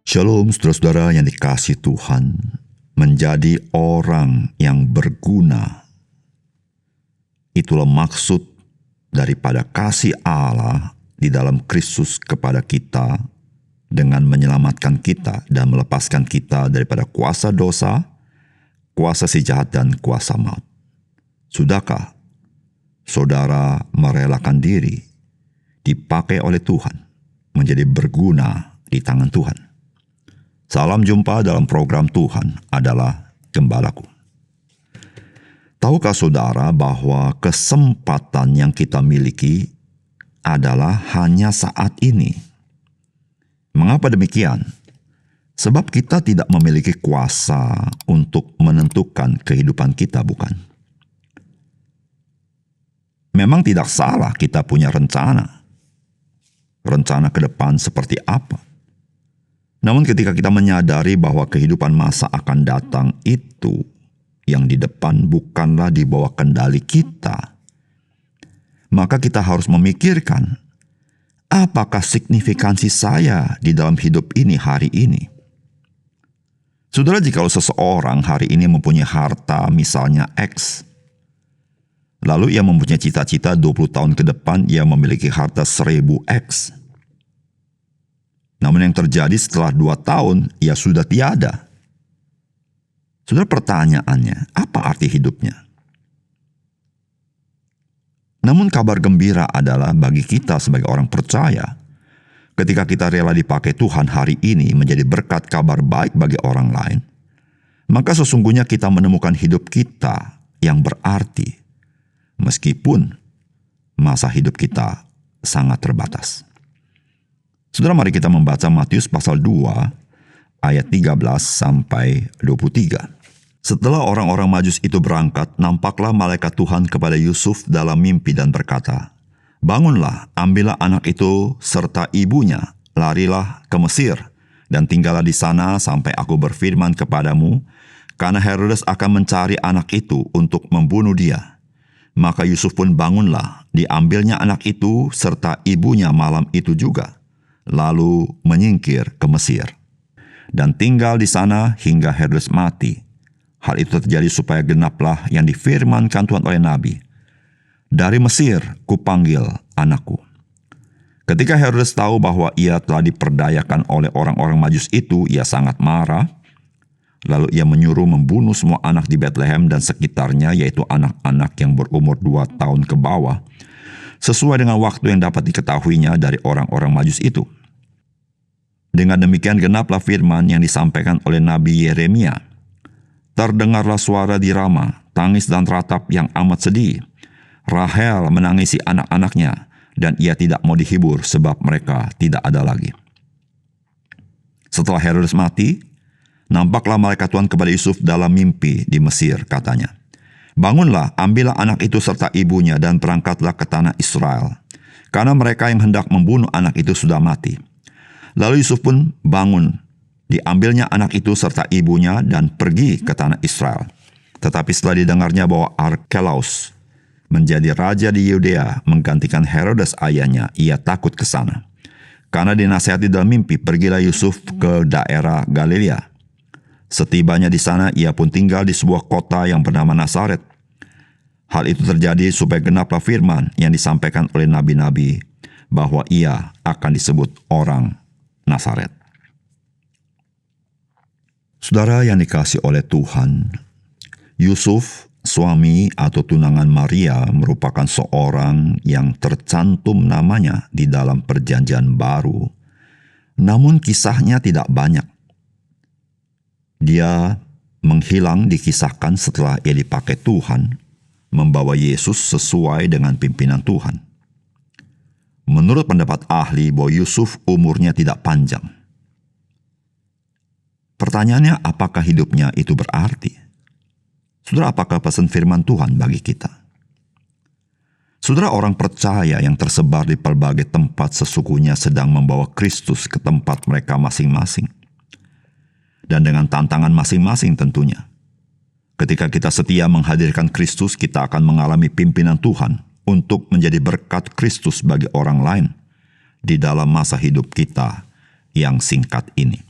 Shalom saudara-saudara yang dikasihi Tuhan, menjadi orang yang berguna. Itulah maksud daripada kasih Allah di dalam Kristus kepada kita dengan menyelamatkan kita dan melepaskan kita daripada kuasa dosa, kuasa si jahat dan kuasa maut. Sudahkah saudara merelakan diri dipakai oleh Tuhan menjadi berguna di tangan Tuhan? Salam jumpa dalam program Tuhan adalah Gembalaku. Tahukah saudara bahwa kesempatan yang kita miliki adalah hanya saat ini? Mengapa demikian? Sebab kita tidak memiliki kuasa untuk menentukan kehidupan kita, bukan? Memang tidak salah kita punya rencana. Rencana ke depan seperti apa? Namun ketika kita menyadari bahwa kehidupan masa akan datang itu yang di depan bukanlah di bawah kendali kita, maka kita harus memikirkan, apakah signifikansi saya di dalam hidup ini hari ini? Saudara, jikalau seseorang hari ini mempunyai harta misalnya X, lalu ia mempunyai cita-cita 20 tahun ke depan ia memiliki harta 1000X. Namun yang terjadi setelah 2 tahun, ia sudah tiada. Saudara, pertanyaannya, apa arti hidupnya? Namun kabar gembira adalah bagi kita sebagai orang percaya, ketika kita rela dipakai Tuhan hari ini menjadi berkat kabar baik bagi orang lain, maka sesungguhnya kita menemukan hidup kita yang berarti, meskipun masa hidup kita sangat terbatas. Saudara, mari kita membaca Matius pasal 2 ayat 13 sampai 23. Setelah orang-orang Majus itu berangkat, nampaklah malaikat Tuhan kepada Yusuf dalam mimpi dan berkata, "Bangunlah, ambillah anak itu serta ibunya, larilah ke Mesir, dan tinggallah di sana sampai aku berfirman kepadamu, karena Herodes akan mencari anak itu untuk membunuh dia." Maka Yusuf pun bangunlah, diambilnya anak itu serta ibunya malam itu juga, lalu menyingkir ke Mesir, dan tinggal di sana hingga Herodes mati. Hal itu terjadi supaya genaplah yang difirmankan Tuhan oleh Nabi, "Dari Mesir kupanggil anakku." Ketika Herodes tahu bahwa ia telah diperdayakan oleh orang-orang Majus itu, ia sangat marah. Lalu ia menyuruh membunuh semua anak di Betlehem dan sekitarnya, yaitu anak-anak yang berumur 2 tahun ke bawah, sesuai dengan waktu yang dapat diketahuinya dari orang-orang Majus itu. Dengan demikian genaplah firman yang disampaikan oleh Nabi Yeremia. "Terdengarlah suara di Rama, tangis dan ratap yang amat sedih. Rahel menangisi anak-anaknya, dan ia tidak mau dihibur sebab mereka tidak ada lagi." Setelah Herodes mati, nampaklah malaikat Tuhan kepada Yusuf dalam mimpi di Mesir, katanya, "Bangunlah, ambillah anak itu serta ibunya dan berangkatlah ke tanah Israel, karena mereka yang hendak membunuh anak itu sudah mati." Lalu Yusuf pun bangun, diambilnya anak itu serta ibunya dan pergi ke tanah Israel. Tetapi setelah didengarnya bahwa Arkelaus menjadi raja di Yudea menggantikan Herodes ayahnya, ia takut ke sana. Karena dinasihati dalam mimpi, pergilah Yusuf ke daerah Galilea. Setibanya di sana, ia pun tinggal di sebuah kota yang bernama Nazaret. Hal itu terjadi supaya genaplah firman yang disampaikan oleh nabi-nabi, bahwa ia akan disebut orang Nazaret. Saudara yang dikasihi oleh Tuhan, Yusuf, suami atau tunangan Maria, merupakan seorang yang tercantum namanya di dalam Perjanjian Baru. Namun kisahnya tidak banyak. Dia menghilang dikisahkan setelah ia dipakai Tuhan membawa Yesus sesuai dengan pimpinan Tuhan. Menurut pendapat ahli bahwa Yusuf umurnya tidak panjang. Pertanyaannya, apakah hidupnya itu berarti? Saudara, apakah pesan firman Tuhan bagi kita? Saudara, orang percaya yang tersebar di berbagai tempat sesungguhnya sedang membawa Kristus ke tempat mereka masing-masing. Dan dengan tantangan masing-masing tentunya. Ketika kita setia menghadirkan Kristus, kita akan mengalami pimpinan Tuhan untuk menjadi berkat Kristus bagi orang lain di dalam masa hidup kita yang singkat ini.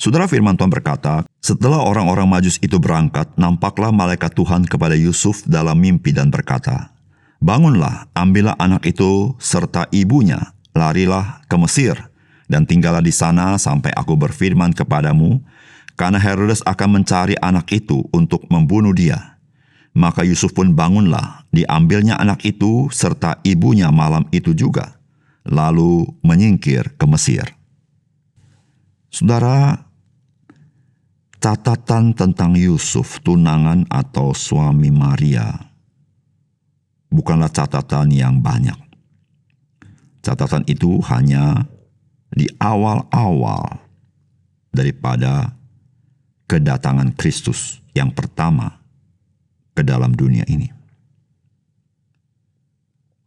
Saudara, firman Tuhan berkata, setelah orang-orang Majus itu berangkat, nampaklah malaikat Tuhan kepada Yusuf dalam mimpi dan berkata, "Bangunlah, ambillah anak itu serta ibunya, larilah ke Mesir, dan tinggallah di sana sampai aku berfirman kepadamu, karena Herodes akan mencari anak itu untuk membunuh dia." Maka Yusuf pun bangunlah, diambilnya anak itu serta ibunya malam itu juga, lalu menyingkir ke Mesir. Saudara, catatan tentang Yusuf, tunangan atau suami Maria, bukanlah catatan yang banyak. Catatan itu hanya di awal-awal daripada kedatangan Kristus yang pertama ke dalam dunia ini.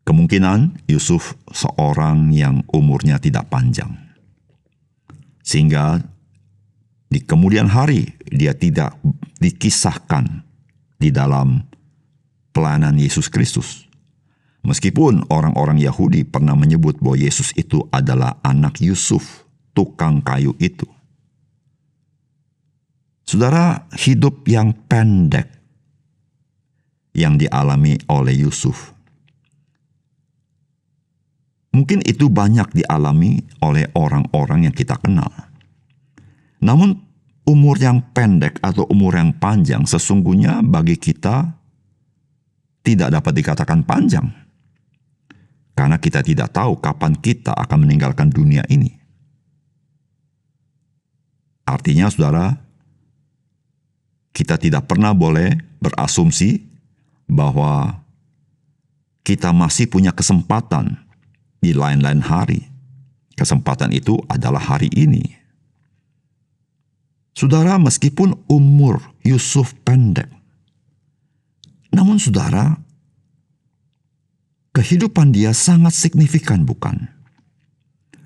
Kemungkinan Yusuf seorang yang umurnya tidak panjang, sehingga di kemudian hari dia tidak dikisahkan di dalam pelayanan Yesus Kristus. Meskipun orang-orang Yahudi pernah menyebut bahwa Yesus itu adalah anak Yusuf, tukang kayu itu. Saudara, hidup yang pendek yang dialami oleh Yusuf, mungkin itu banyak dialami oleh orang-orang yang kita kenal. Namun umur yang pendek atau umur yang panjang sesungguhnya bagi kita tidak dapat dikatakan panjang. Karena kita tidak tahu kapan kita akan meninggalkan dunia ini. Artinya saudara, kita tidak pernah boleh berasumsi bahwa kita masih punya kesempatan di lain-lain hari. Kesempatan itu adalah hari ini. Saudara, meskipun umur Yusuf pendek, namun saudara, kehidupan dia sangat signifikan, bukan?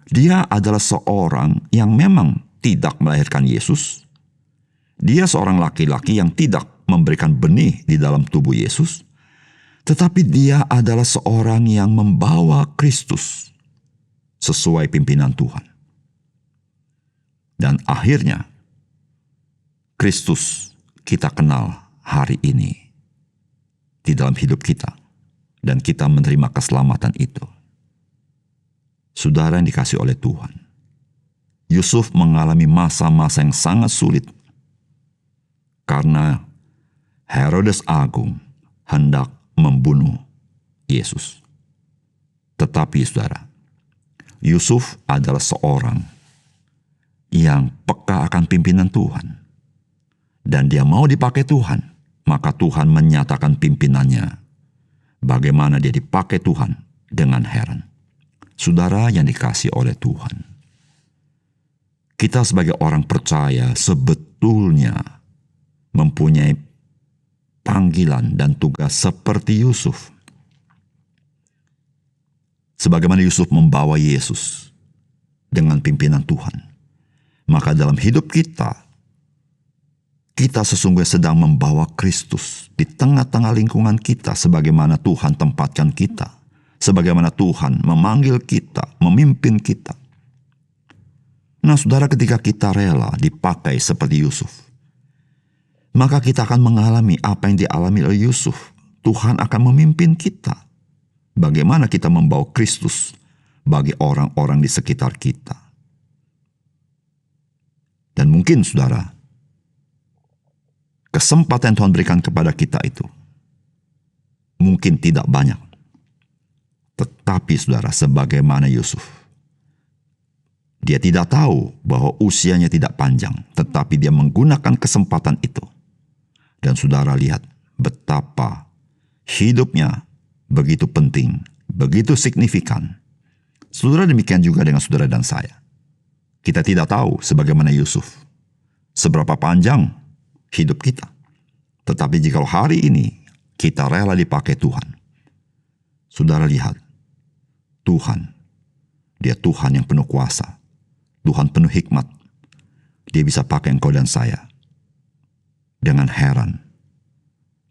Dia adalah seorang yang memang tidak melahirkan Yesus. Dia seorang laki-laki yang tidak memberikan benih di dalam tubuh Yesus, tetapi dia adalah seorang yang membawa Kristus sesuai pimpinan Tuhan. Dan akhirnya, Kristus kita kenal hari ini di dalam hidup kita, dan kita menerima keselamatan itu. Saudara yang dikasihi oleh Tuhan, Yusuf mengalami masa-masa yang sangat sulit karena Herodes Agung hendak membunuh Yesus. Tetapi saudara, Yusuf adalah seorang yang peka akan pimpinan Tuhan. Dan dia mau dipakai Tuhan, maka Tuhan menyatakan pimpinannya. Bagaimana dia dipakai Tuhan dengan heran. Saudara yang dikasihi oleh Tuhan, kita sebagai orang percaya sebetulnya mempunyai panggilan dan tugas seperti Yusuf. Sebagaimana Yusuf membawa Yesus dengan pimpinan Tuhan, maka dalam hidup kita sesungguhnya sedang membawa Kristus di tengah-tengah lingkungan kita, sebagaimana Tuhan tempatkan kita, sebagaimana Tuhan memanggil kita, memimpin kita. Nah saudara, ketika kita rela dipakai seperti Yusuf, maka kita akan mengalami apa yang dialami oleh Yusuf. Tuhan akan memimpin kita. Bagaimana kita membawa Kristus bagi orang-orang di sekitar kita. Dan mungkin saudara, kesempatan yang Tuhan berikan kepada kita itu mungkin tidak banyak. Tetapi saudara, sebagaimana Yusuf, dia tidak tahu bahwa usianya tidak panjang, tetapi dia menggunakan kesempatan itu. Dan saudara lihat betapa hidupnya begitu penting, begitu signifikan. Saudara, demikian juga dengan saudara dan saya. Kita tidak tahu sebagaimana Yusuf seberapa panjang hidup kita. Tetapi jika hari ini kita rela dipakai Tuhan, saudara lihat, Tuhan, dia Tuhan yang penuh kuasa, Tuhan penuh hikmat. Dia bisa pakai engkau dan saya dengan heran.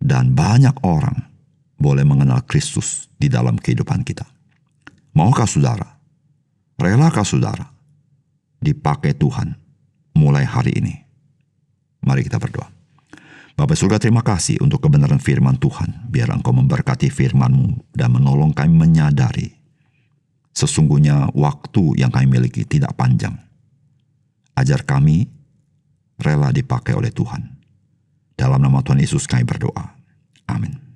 Dan banyak orang boleh mengenal Kristus di dalam kehidupan kita. Maukah saudara, relakah saudara dipakai Tuhan mulai hari ini. Mari kita berdoa. Bapa surga, terima kasih untuk kebenaran firman Tuhan. Biar Engkau memberkati firman-Mu dan menolong kami menyadari sesungguhnya waktu yang kami miliki tidak panjang. Ajar kami rela dipakai oleh Tuhan. Dalam nama Tuhan Yesus kami berdoa. Amin.